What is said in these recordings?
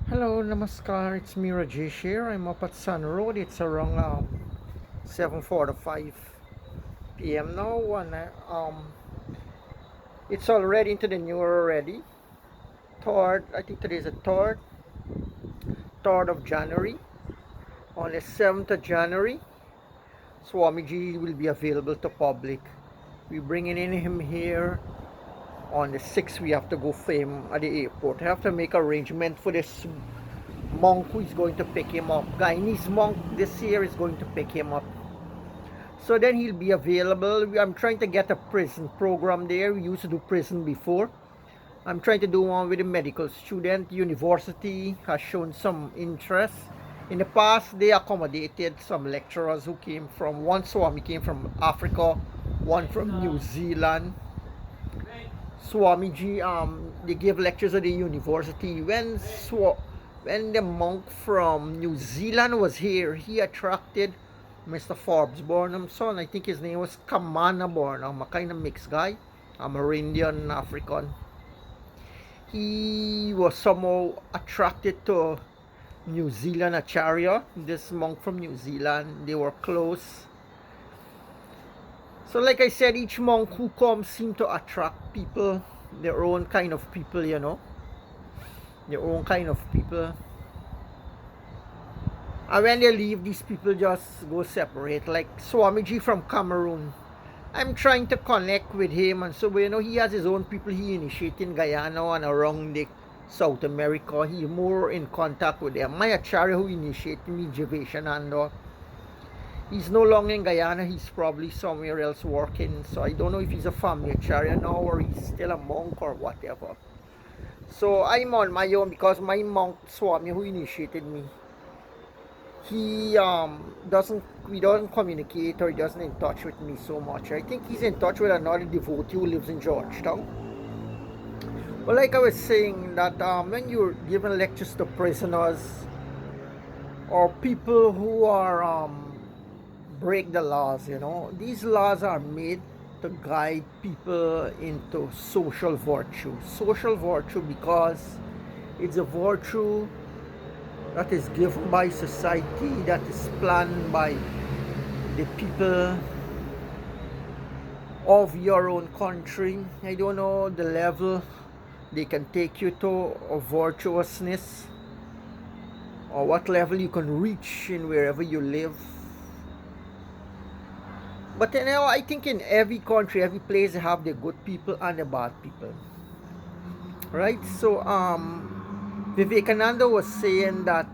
Hello, namaskar. It's me Rajesh here. I'm up at Sun Road. It's around 7:45 p.m. now, and it's already into the new year already. Third, I think today is the third of January. On the 7th of January, Swamiji will be available to public. We're bringing in him here on the 6th. We have to go for him at the airport. I have to make arrangement for this monk who is going to pick him up. Guyanese monk this year is going to pick him up. So then he'll be available. I'm trying to get a prison program there. We used to do prison before. I'm trying to do one with a medical student. University has shown some interest. In the past, they accommodated some lecturers who came from, one Swami came from Africa, one from New Zealand. Swamiji, they gave lectures at the university. When the monk from New Zealand was here, he attracted Mr. Forbes Burnham's son. I think his name was Kamana Burnham, a kind of mixed guy, Amerindian, African. He was somehow attracted to New Zealand Acharya, this monk from New Zealand. They were close. So like I said, each monk who comes seems to attract people, their own kind of people, their own kind of people. And when they leave, these people just go separate. Like Swamiji from Cameroon, I'm trying to connect with him, and so he has his own people he initiated in Guyana and around the South America. He's more in contact with them. My Acharya who initiated me, Jivaishananda, he's no longer in Guyana. He's probably somewhere else working. So I don't know if he's a family Acharya now or he's still a monk or whatever. So I'm on my own because my monk Swami who initiated me, he we don't communicate, or he doesn't in touch with me so much. I think he's in touch with another devotee who lives in Georgetown. But like I was saying, that when you're giving lectures to prisoners or people who are break the laws, these laws are made to guide people into social virtue. Social virtue because it's a virtue that is given by society, that is planned by the people of your own country. I don't know the level they can take you to of virtuousness, or what level you can reach in wherever you live. But I think in every country, every place, they have the good people and the bad people, right? So Vivekananda was saying that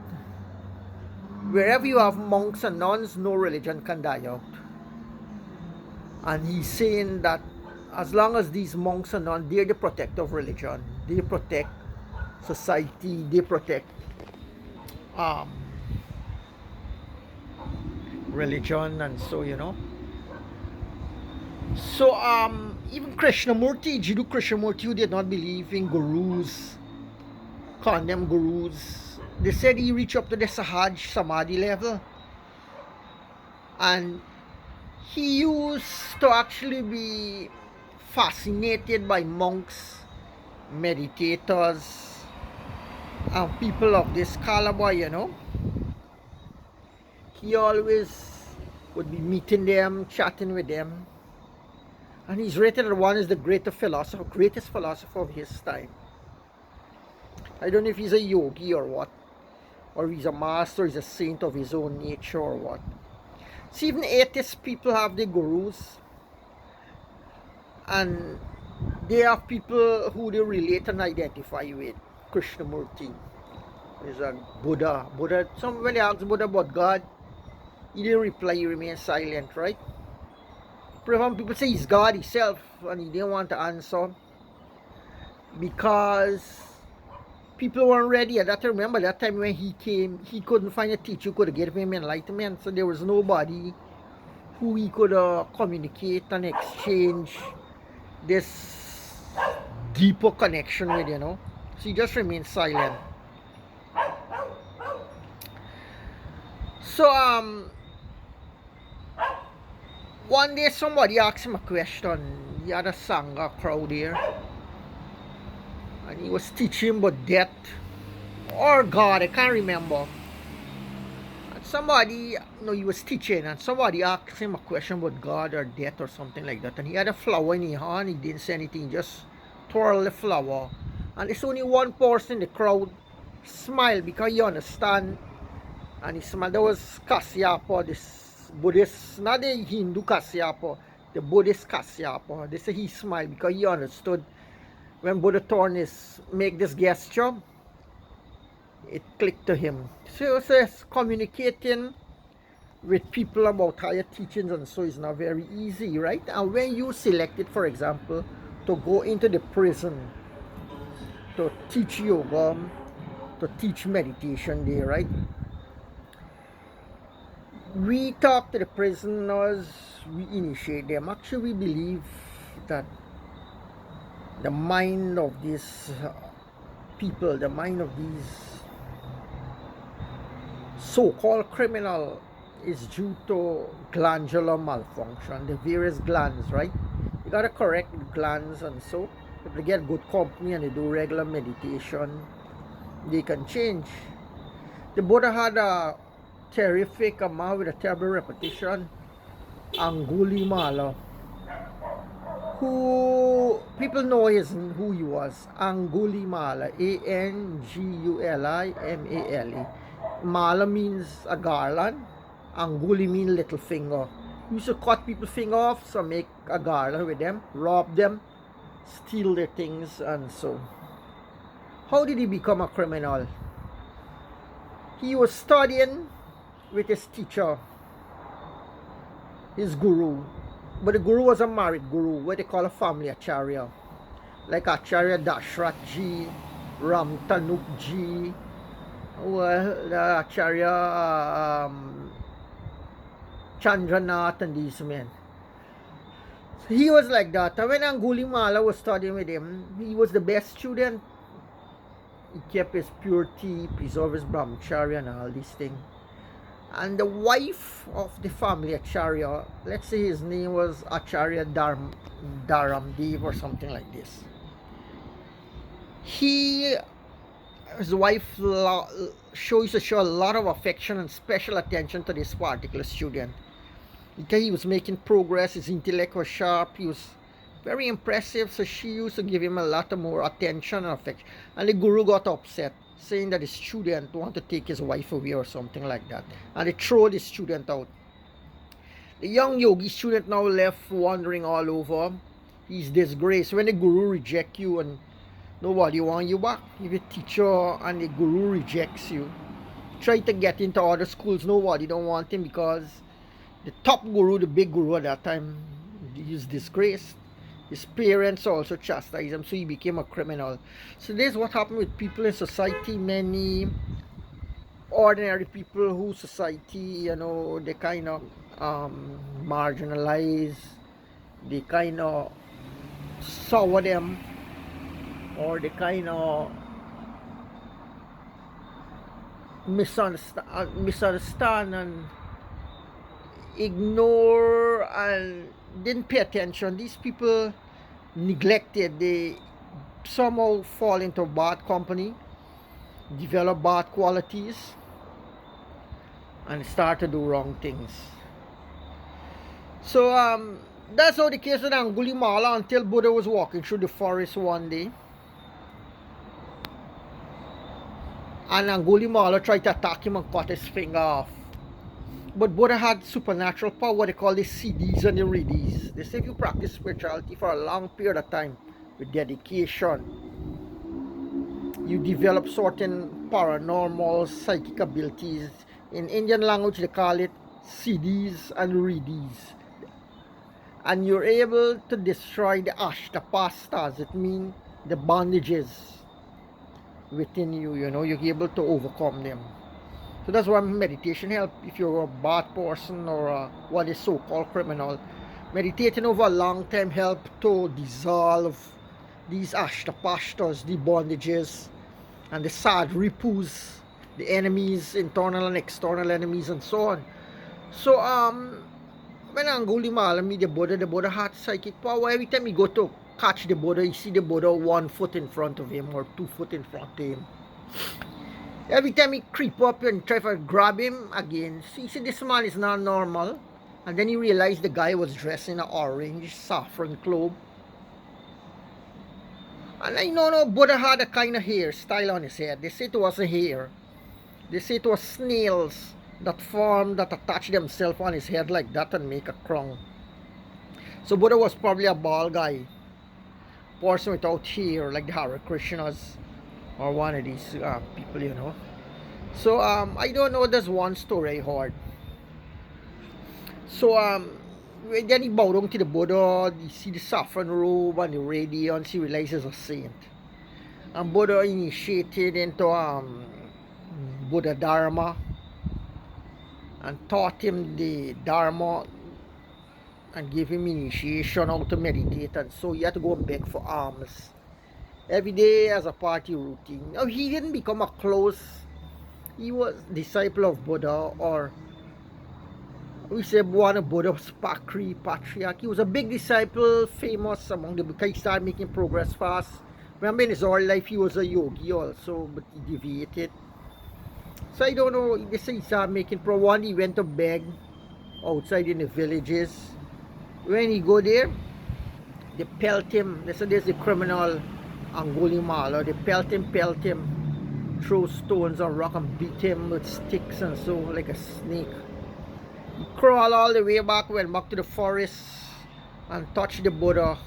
wherever you have monks and nuns, no religion can die out. And he's saying that as long as these monks and nuns, they're the protector of religion, they protect society, they protect religion, and so So even Krishnamurti, Jiddu Krishnamurti, who did not believe in gurus, condemned gurus, they said he reached up to the Sahaj Samadhi level, and he used to actually be fascinated by monks, meditators, and people of this caliber. He always would be meeting them, chatting with them, and he's rated as one as the greatest philosopher of his time. I don't know if he's a yogi or what, or he's a master, he's a saint of his own nature or what. See, even atheist people have their gurus, and they have people who they relate and identify with. Krishnamurti is a Buddha. When they ask Buddha about God, he didn't reply, he remained silent, right? People say he's God himself, and he didn't want to answer because people weren't ready at that time. Remember that time when he came, he couldn't find a teacher who could give him enlightenment, so there was nobody who he could communicate and exchange this deeper connection with, So he just remained silent. So one day somebody asked him a question. He had a Sangha crowd here, and he was teaching about death or God, I can't remember. And somebody, he was teaching, and somebody asked him a question about God or death or something like that. And he had a flower in his hand, he didn't say anything, just twirl the flower. And there's only one person in the crowd smiled because he understand. And he smiled. There was Kasyapa, this Buddhist, not the Hindu Kasyapa, the Buddhist Kasyapa. They say he smiled because he understood when Buddha Tornis make this gesture, it clicked to him. So it says communicating with people about higher teachings and so is not very easy, right? And when you selected, for example, to go into the prison to teach yoga, to teach meditation there, right? We talk to the prisoners, we initiate them. Actually, we believe that the mind of these people, the mind of these so-called criminal is due to glandular malfunction, the various glands, right? You gotta correct the glands, and so if they get good company and they do regular meditation, they can change. The Buddha had a terrific man with a terrible reputation, Angulimala, who people know who he was. Angulimala, Angulimale. Mala means a garland, Anguli means little finger. He used to cut people's finger off, so make a garland with them, rob them, steal their things, and so. How did he become a criminal? He was studying with his teacher, his guru, but the guru was a married guru, what they call a family acharya, like Acharya Dashrath Ji, Ram Tanuk Ji, the Acharya Chandranath, and these men. So he was like that. And when Angulimala was studying with him, he was the best student. He kept his purity, preserved his brahmacharya and all these things. And the wife of the family Acharya, let's say his name was Acharya Dharamdev or something like this. His wife used to show a lot of affection and special attention to this particular student because he was making progress, his intellect was sharp, he was very impressive, so she used to give him a lot of more attention and affection. And the guru got upset, saying that the student wanted to take his wife away or something like that, and they throw the student out. The young yogi student now left wandering all over. He's disgraced. When the guru rejects you and nobody wants you back, if your teacher and the guru rejects you, try to get into other schools, nobody don't want him because the top guru, the big guru at that time, he's disgraced. His parents also chastised him, so he became a criminal. So this is what happened with people in society. Many ordinary people who society, they kind of marginalize, they kind of sour them, or they kind of misunderstand and ignore and didn't pay attention. These people neglected, they somehow fall into bad company, develop bad qualities, and start to do wrong things. So that's how the case with Angulimala, until Buddha was walking through the forest one day and Angulimala tried to attack him and cut his finger off. But Buddha had supernatural power, what they call the siddhis and the riddhis. They say if you practice spirituality for a long period of time with dedication, you develop certain paranormal psychic abilities. In Indian language they call it siddhis and riddhis. And you're able to destroy the ashtapastas, it means the bondages within you, you're able to overcome them. So that's why meditation helps. If you're a bad person or what is so-called criminal, meditating over a long time helps to dissolve these ashtapashtas, the bondages, and the sadripus, the enemies, internal and external enemies, and so on. So when Angulimala meet the Buddha had psychic power. Every time he go to catch the Buddha, you see the Buddha 1 foot in front of him or 2 foot in front of him. Every time he creep up and try to grab him again, see this man is not normal. And then he realized the guy was dressed in an orange saffron cloth. And I know no Buddha had a kind of hairstyle on his head. They say it wasn't hair. They say it was snails that formed, that attach themselves on his head like that and make a crown. So Buddha was probably a bald guy, person without hair, like the Hare Krishnas or one of these people, you know. So I don't know. There's one story I heard. So then he bowed down to the Buddha. He see the saffron robe and the radiance. He realizes a saint. And Buddha initiated into Buddha Dharma and taught him the Dharma and gave him initiation how to meditate, and so he had to go and beg for alms every day as a party routine. Now he didn't become a close, he was disciple of Buddha, or we say one of Buddha's patriarch. He was a big disciple, famous among the, because he started making progress fast. Remember in his early life he was a yogi also, but he deviated. So I don't know, they say he started making progress. One, he went to beg outside in the villages. When he go there, they pelt him. They say there's the criminal Angulimala. They pelt him, throw stones and rock and beat him with sticks and so, like a snake. He crawled all the way back, went back to the forest and touched the Buddha.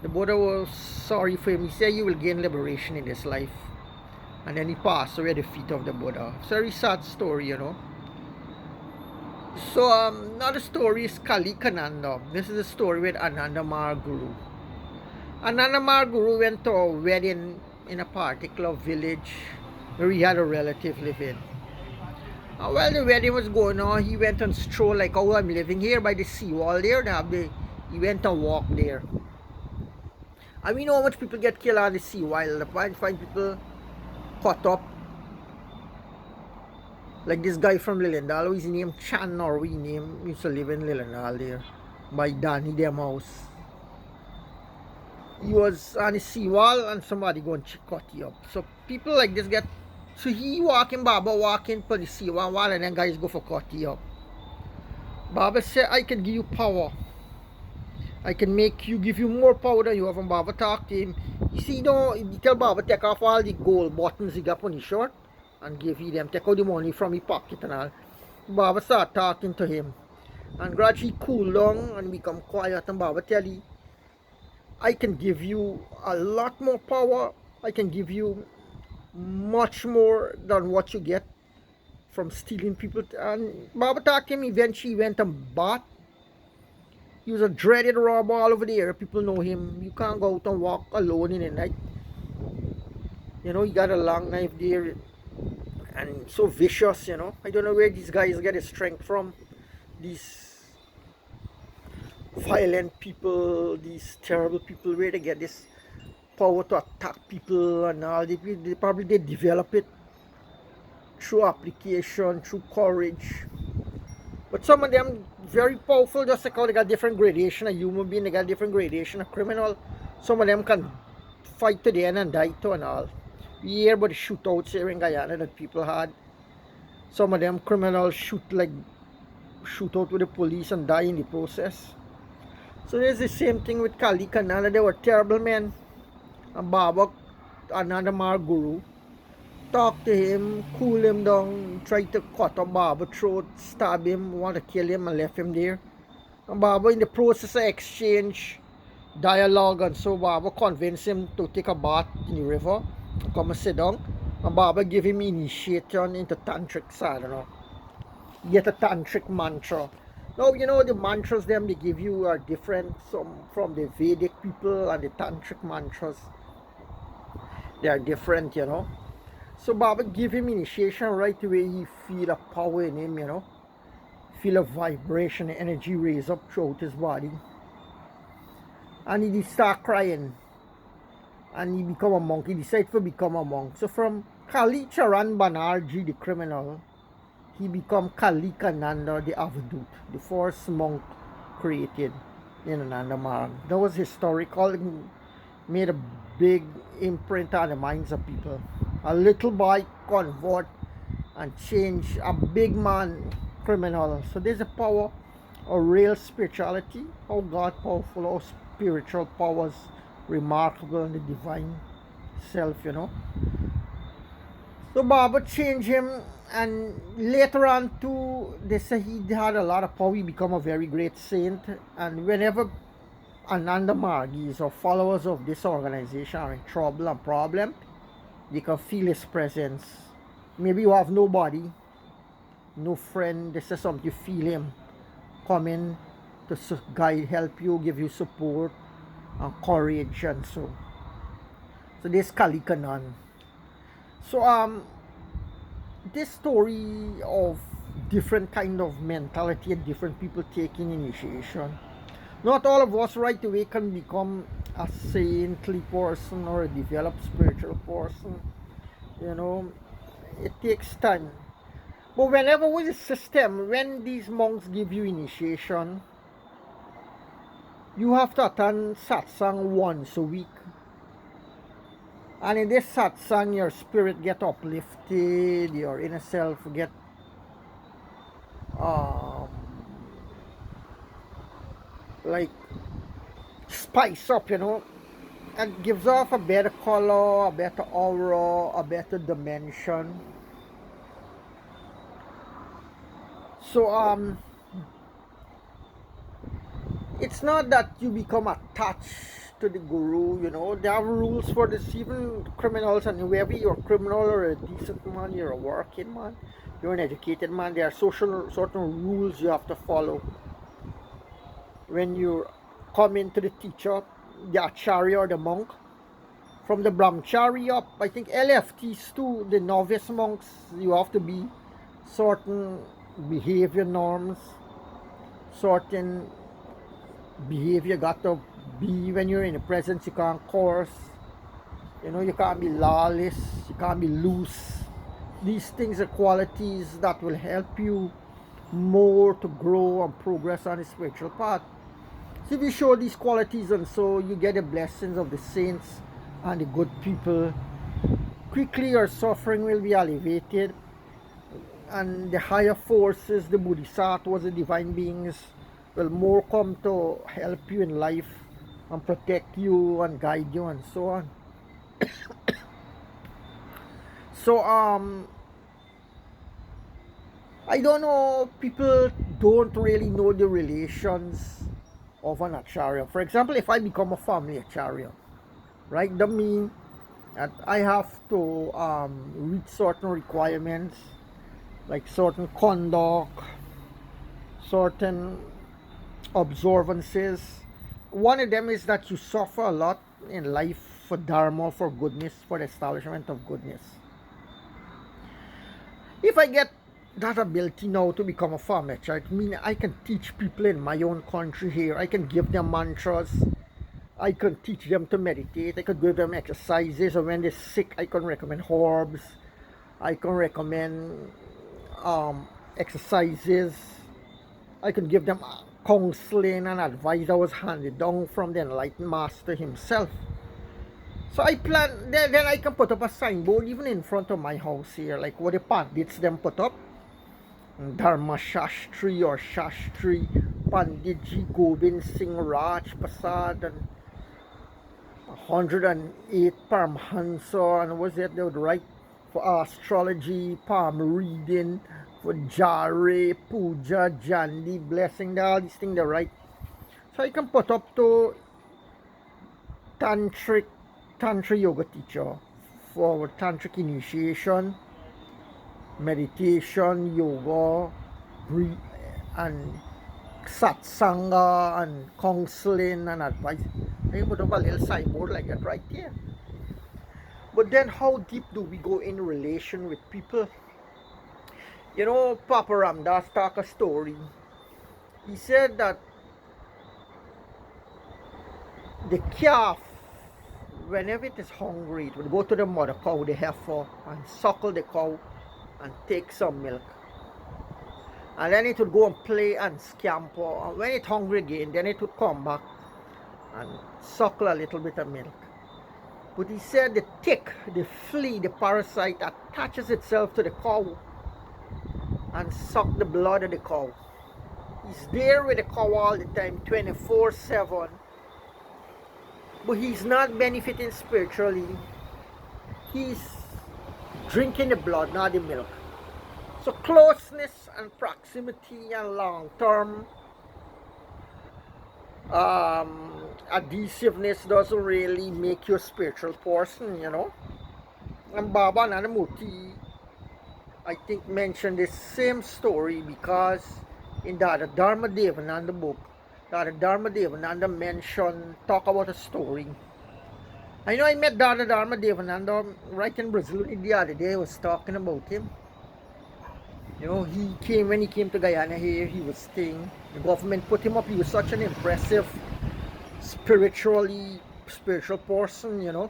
The Buddha was sorry for him. He said, you will gain liberation in this life. And then he passed away at the feet of the Buddha. It's a very sad story, you know. So another story is Kalikananda. This is a story with Ananda Guru. Ananda Guru went to a wedding in a particular village where he had a relative living. And while the wedding was going on, he went and strolled, like, oh, I'm living here by the seawall there. He went and walked there. And we know how much people get killed on the seawall. The find people caught up. Like this guy from Lilendal, his name Chan Norway name, used to live in Lilendal there by Danny them house. He was on the seawall and somebody go and cut you up. So people like this get, so he walking, Baba walking for the seawall, and then guys go for cut you up. Baba said, I can give you power. I can make you, give you more power than you have. And Baba talked to him. You see, he tell Baba take off all the gold buttons he got on his shirt and give them, take out the money from his pocket and all. Baba start talking to him. And gradually cool down and become quiet, and Baba tell him, I can give you a lot more power. I can give you much more than what you get from stealing people. And Baba talked to him, eventually he went and bought. He was a dreaded robber all over the area. People know him. You can't go out and walk alone in the night. You know, he got a long knife there. And so vicious, you know. I don't know where these guys get his strength from. These violent people, these terrible people, where they get this power to attack people and all. They probably develop it through application, through courage. But some of them very powerful, just like how they got different gradation of human being, they got different gradation of criminal. Some of them can fight to the end and die to and all. We hear about the shootouts here in Guyana that people had. Some of them criminals shoot out with the police and die in the process. So there's the same thing with Kalikananda. They were terrible men. And Baba, Ananda Guru, talked to him, cool him down, tried to cut up Baba's throat, stab him, want to kill him, and left him there. And Baba, in the process of exchange, dialogue, and so Baba convinced him to take a bath in the river, come and sit down. And Baba gave him initiation into tantric sadhana. Get a tantric mantra. Now, you know, the mantras them they give you are different, some from the Vedic people, and the tantric mantras, they are different, you know. So Baba give him initiation right away. He feel a power in him, you know. Feel a vibration, the energy raise up throughout his body. And he start crying. And he become a monk. He decided to become a monk. So from Kali Charan Banerjee, the criminal, he become Kalikananda, the Avadut, the first monk created in Ananda Marg. That was historical. It made a big imprint on the minds of people. A little boy convert and change a big man criminal. So there's a power of real spirituality, how God powerful, how spiritual powers remarkable in the divine self, you know. So Baba changed him, and later on too, they say he had a lot of power. He become a very great saint, and whenever Ananda Margis or followers of this organization are in trouble and problem, you can feel his presence. Maybe you have nobody, no friend, this is something you feel him coming to guide, help you, give you support and courage, and so this Kali Kanan. So this story of different kind of mentality and different people taking initiation. Not all of us right away can become a saintly person or a developed spiritual person. You know, it takes time. But whenever with the system, when these monks give you initiation, you have to attend satsang once a week. And in this satsang, your spirit get uplifted, your inner self get like spice up, you know, and gives off a better color, a better aura, a better dimension. So it's not that you become attached to the guru, you know. There are rules for this. Even criminals, and whether you're a criminal or a decent man, you're a working man, you're an educated man, there are certain rules you have to follow when you come into the teacher, the acharya or the monk. From the brahmachari up, I think LFTs too, the novice monks, you have to be certain behavior norms, certain behavior got to be. When you're in the presence, you can't curse, you know, you can't be lawless, you can't be loose. These things are qualities that will help you more to grow and progress on the spiritual path. So if you show these qualities, and so you get the blessings of the saints and the good people, quickly your suffering will be alleviated, and the higher forces, the bodhisattvas, the divine beings, will more come to help you in life and protect you and guide you and so on. So I don't know, people don't really know the relations of an acharya. For example, if I become a family acharya, right, that means that I have to reach certain requirements, like certain conduct, certain observances. One of them is that you suffer a lot in life for dharma, for goodness, for the establishment of goodness. If I get that ability now to become a farmer, I mean, I can teach people in my own country here. I can give them mantras, I can teach them to meditate, I can give them exercises, or when they're sick, I can recommend herbs, I can recommend exercises, I can give them counseling and advice that was handed down from the enlightened master himself. So I plan, then I can put up a signboard even in front of my house here, like what the Pandits them put up. Dharma Shastri or Shastri Panditji Gobind Singh Raj Prasad, and 108 Paramhansa, and was it they would write for astrology, palm reading, for Jare, Puja, Jandi, blessing, all these things they write. So I can put up to Tantra yoga teacher for tantric initiation, meditation, yoga, and satsanga, and counseling and advice. I put up a little signboard like that right there. But then how deep do we go in relation with people? You know, Papa Ramdas talk a story. He said that the calf, whenever it is hungry, it would go to the mother cow, the heifer, and suckle the cow and take some milk. And then it would go and play and scamper. And when it's hungry again, then it would come back and suckle a little bit of milk. But he said the tick, the flea, the parasite attaches itself to the cow and suck the blood of the cow. He's there with the cow all the time, 24/7. But he's not benefiting spiritually. He's drinking the blood, not the milk. So closeness and proximity and long-term adhesiveness doesn't really make you a spiritual person, you know. And Baba Nandamurti, I think, mentioned the same story because in the Dharma Devananda book, the Dharma Devananda mentioned, talk about a story. I know I met Dharma Devananda right in Brazil the other day. I was talking about him. You know, when he came to Guyana here, he was staying. The government put him up. He was such an impressive, spiritual person, you know.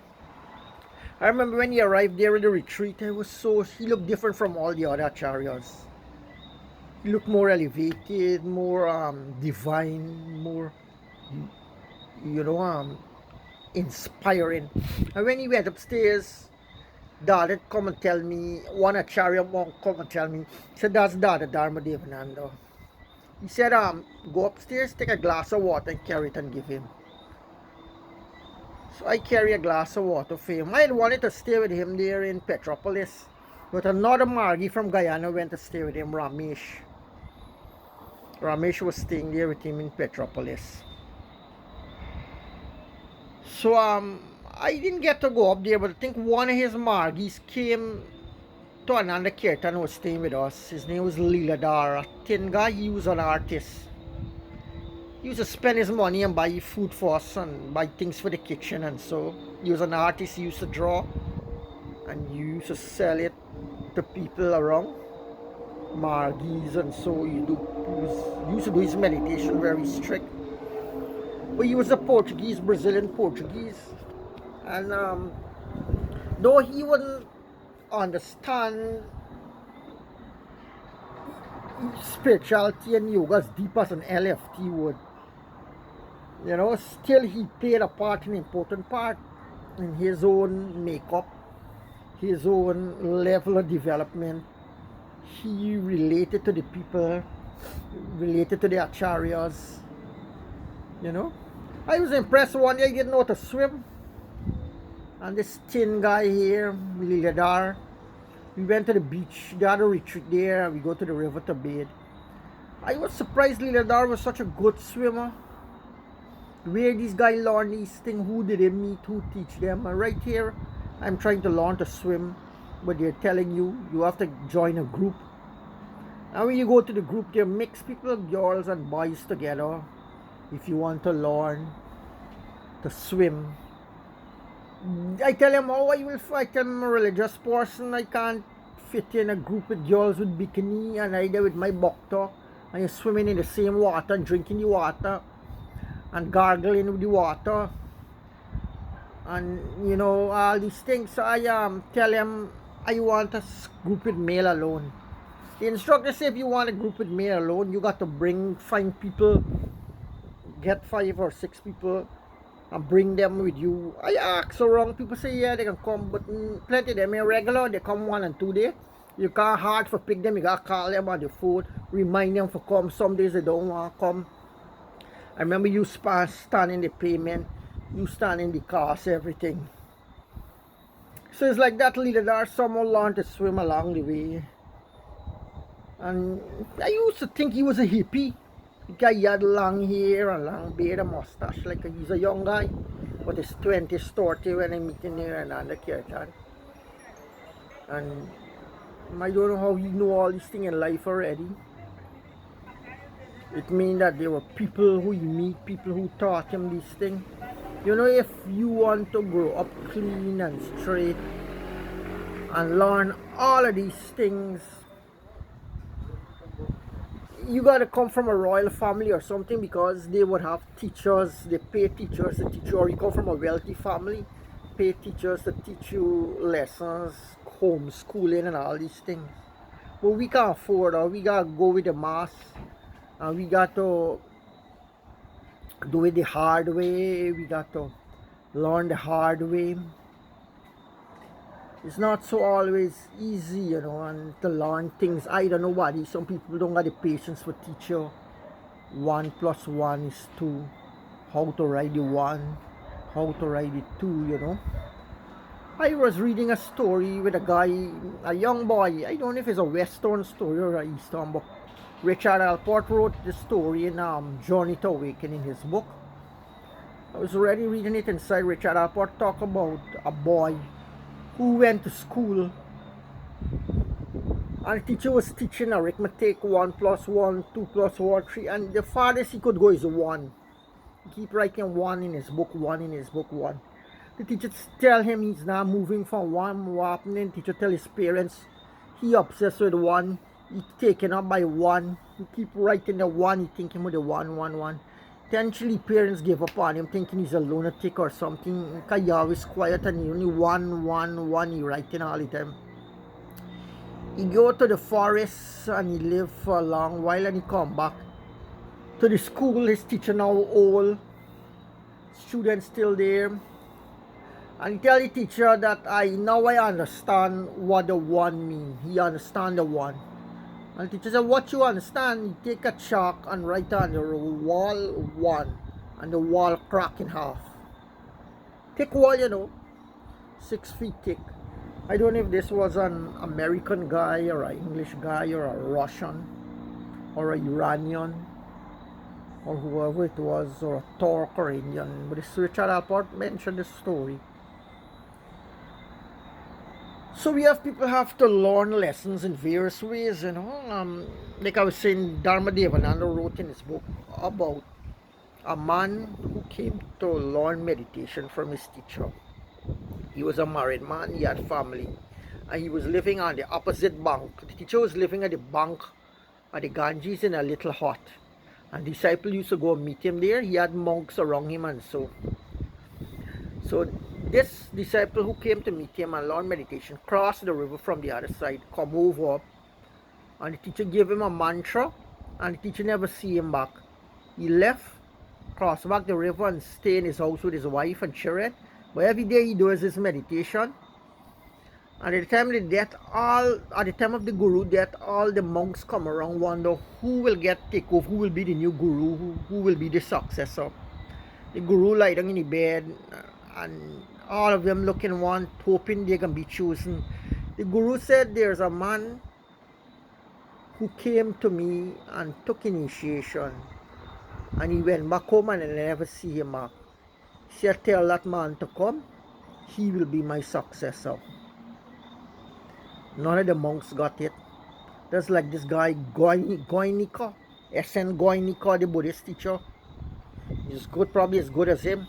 I remember when he arrived there at the retreat, he looked different from all the other acharyas. He looked more elevated, more divine, more, you know, inspiring. And when he went upstairs, Dada come and tell me, one Acharya monk come and tell me, he said, that's Dada Dharma Devananda. He said, go upstairs, take a glass of water and carry it and give him. So I carry a glass of water for him. I had wanted to stay with him there in Petropolis, but another Margi from Guyana went to stay with him, Ramesh. Ramesh was staying there with him in Petropolis. So I didn't get to go up there, but I think one of his Margis came to Ananda Kirtan, was staying with us. His name was Leeladhar, a thin guy. He was an artist. He used to spend his money and buy food for us and buy things for the kitchen, and so he was an artist. He used to draw and he used to sell it to people around, Margis, and so he used to do his meditation very strict. But he was a Portuguese, Brazilian Portuguese, and though he wouldn't understand spirituality and yoga as deep as an LFT would, you know, still he played a part, an important part in his own makeup, his own level of development. He related to the people, related to the acharyas, you know. I was impressed one day. I didn't know how to swim, and this thin guy here, Leeladhar, we went to the beach, the other retreat there, and we go to the river to bathe. I was surprised Leeladhar was such a good swimmer. Where these guys learn these things, who did they meet, who teach them? And right here, I'm trying to learn to swim, but they're telling you have to join a group. And when you go to the group, they mix people, girls and boys together. If you want to learn to swim, I tell them how I will fight. I'm a religious person. I can't fit in a group with girls with bikini and either with my bhakta and you're swimming in the same water and drinking the water and gargling with the water and, you know, all these things. So I tell them I want a group with male alone. The instructor said if you want a group with male alone, you got to find people, get 5 or 6 people and bring them with you. I ask around, people say yeah, they can come, but plenty of them are regular, they come 1 and 2 days. You can't hard for pick them, you gotta call them on the phone, remind them for come. Some days they don't want to come. I remember you stand in the payment, you stand in the cars, everything. So it's like that. Leeladhar somehow learned to swim along the way. And I used to think he was a hippie. The guy had long hair and long beard and mustache, like he's a young guy. But he's 20, 30 when I meet him here in Ananda Kirtan. And I don't know how he knew all these things in life already. It means that there were people who he meet, people who taught him these things. You know, if you want to grow up clean and straight and learn all of these things, you gotta come from a royal family or something, because they would have teachers, they pay teachers to teach you, or you come from a wealthy family, pay teachers to teach you lessons, homeschooling and all these things. But we can't afford it. We gotta go with the mass, and we got to do it the hard way. We got to learn the hard way. It's not so always easy, and to learn things. I don't know what is. Some people don't have the patience for teacher. 1 plus 1 is 2. How to write the 1, how to write the 2. I was reading a story with a guy, a young boy. I don't know if it's a Western story or a Eastern, but Richard Alport wrote the story in Journey to Awakening, his book. I was already reading it inside. Richard Alport talk about a boy who went to school and the teacher was teaching arithmetic, 1 plus 1, 2 plus 1, 3, and the farthest he could go is 1. He keep writing 1 in his book, 1 in his book, 1. The teacher tell him he's not moving from 1. What happening? Teacher tell his parents he obsessed with 1. He taken up by 1. He keep writing the 1. He thinking with the 1, 1, 1. Eventually parents give up on him, thinking he's a lunatic or something. Because he always quiet and he only 1, 1, 1. He writing all the time. He go to the forest and he live for a long while and he come back to the school. His teacher now old. Students still there. And he tell the teacher that I understand what the 1 mean. He understand the 1. And the teacher said, what you understand? He take a chalk and write on the wall 1. And the wall crack in half. Thick wall, 6 feet thick. I don't know if this was an American guy or an English guy or a Russian or a Iranian or whoever it was, or a Turk or Indian. But this Richard Alport mentioned the story. So we have people have to learn lessons in various ways, like I was saying, Dharma Devananda wrote in his book about a man who came to learn meditation from his teacher. He was a married man, he had family, and he was living on the opposite bank. The teacher was living at the bank of the Ganges in a little hut, and disciple used to go meet him there. He had monks around him, and so this disciple who came to meet him and learn meditation crossed the river from the other side, come over, and the teacher gave him a mantra, and the teacher never see him back. He left, crossed back the river, and stay in his house with his wife and children. But every day he does his meditation. And at the time of the Guru death, all the monks come around, wonder who will take over, who will be the new Guru, who will be the successor. The Guru lie down in the bed, and all of them looking one, hoping they can be chosen. The Guru said, there's a man who came to me and took initiation, and he went back home and I never see him back. He said, tell that man to come, he will be my successor. None of the monks got it. Just like this guy Goenka, S.N. Goenka, the Buddhist teacher. He's good, probably as good as him.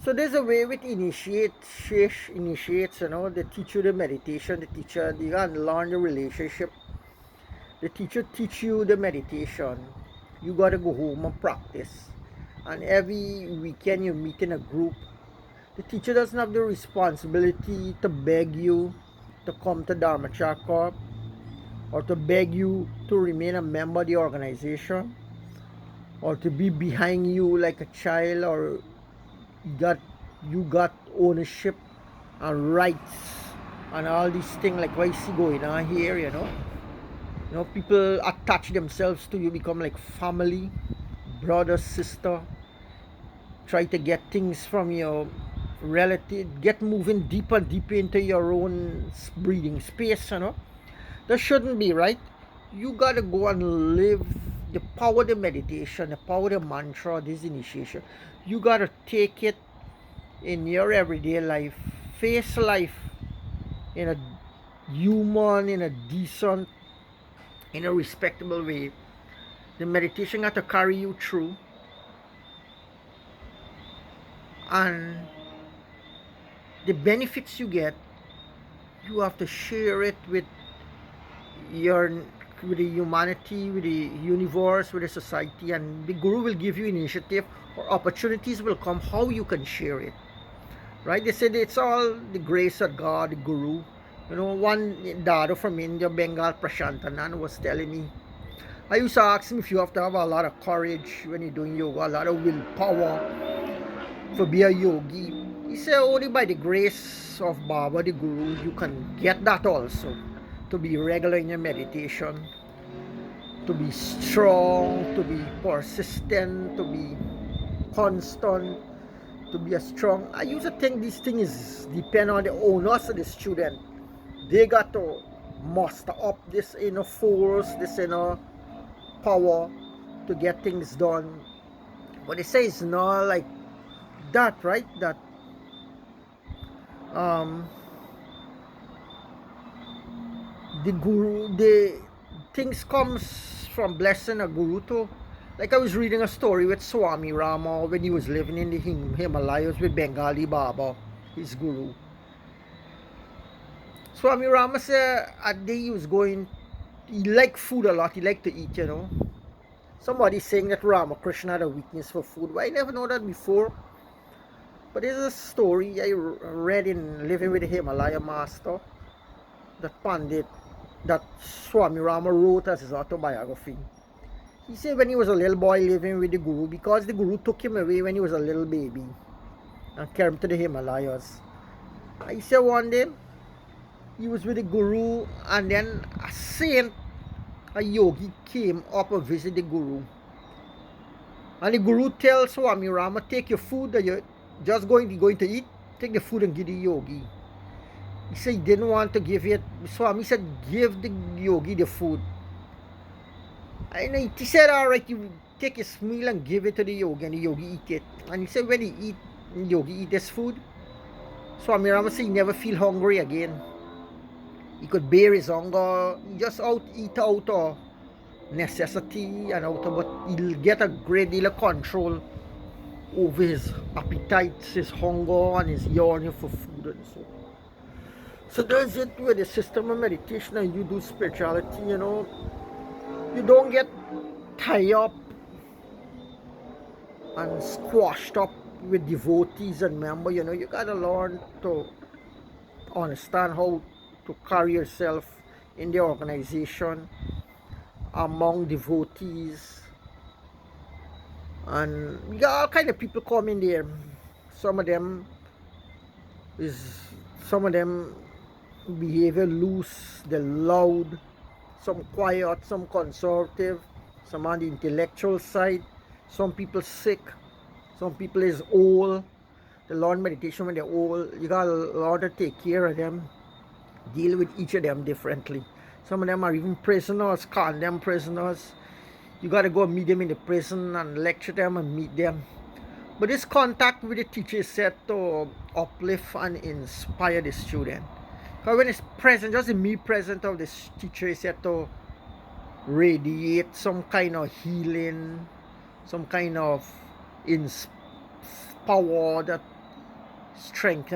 So there's a way with initiates, they teach you the meditation, you can learn the relationship. The teacher teach you the meditation. You gotta go home and practice. And every weekend you meet in a group. The teacher doesn't have the responsibility to beg you to come to Dharma Chakra or to beg you to remain a member of the organization or to be behind you like a child, or you got ownership and rights and all these things like what I see going on here, people attach themselves to you, become like family, brother, sister, try to get things from your relative, get moving deeper and deeper into your own breathing space, That shouldn't be, right? You gotta go and live the power of the meditation, the power of the mantra, this initiation. You gotta take it in your everyday life, face life in a human, in a decent, in a respectable way. The meditation got to carry you through, and the benefits you get, you have to share it with the humanity, with the universe, with the society, and the Guru will give you initiative or opportunities will come how you can share it. Right? They said it's all the grace of God, the Guru. One Dada from India, Bengal, Prashantanan, was telling me, I used to ask him if you have to have a lot of courage when you're doing yoga, a lot of willpower to be a yogi. He said only by the grace of Baba the Guru you can get that also. To be regular in your meditation, to be strong, to be persistent, to be constant, to be a strong. I used to think these things depend on the owners of the student. They got to muster up this inner force, this inner power to get things done. But they say it's not like that, right? That um the guru, the things comes from blessing a guru too. Like I was reading a story with Swami Rama when he was living in the Himalayas with Bengali Baba, his guru. Swami Rama said a day he was going, he liked food a lot, he liked to eat, you know. Somebody saying that Ramakrishna had a weakness for food. Well, I never know that before. But there's a story I read in Living with the Himalaya Master that Pandit, that Swami Rama wrote as his autobiography. He said when he was a little boy living with the Guru, because the Guru took him away when he was a little baby and carried him to the Himalayas. He said one day he was with the Guru and then a saint, a yogi came up and visited the Guru. And the Guru tells Swami Rama, take your food that you're just going to eat, take the food and give the yogi. He said he didn't want to give it. Swami said, give the yogi the food. And he said, all right, you take his meal and give it to the yogi, and the yogi eat it. And he said, when the yogi eat this food, Swami Rama said he never feel hungry again. He could bear his hunger. He just eat out of necessity and out of, but he'll get a great deal of control over his appetites, his hunger, and his yearning for food and so. So that's it with the system of meditation and you do spirituality, you know. You don't get tied up and squashed up with devotees and members, you know. You gotta learn to understand how to carry yourself in the organization among devotees. And you got all kind of people coming there. Some of them behavior loose, they're loud, some quiet, some conservative, some on the intellectual side, some people sick, some people is old. They learn meditation when they're old. You gotta learn to take care of them, deal with each of them differently. Some of them are even prisoners, condemned prisoners. You gotta go meet them in the prison and lecture them and meet them. But this contact with the teacher is set to uplift and inspire the student. Because when it's present, just the me present of the teacher is set to radiate some kind of healing, some kind of power that strengthens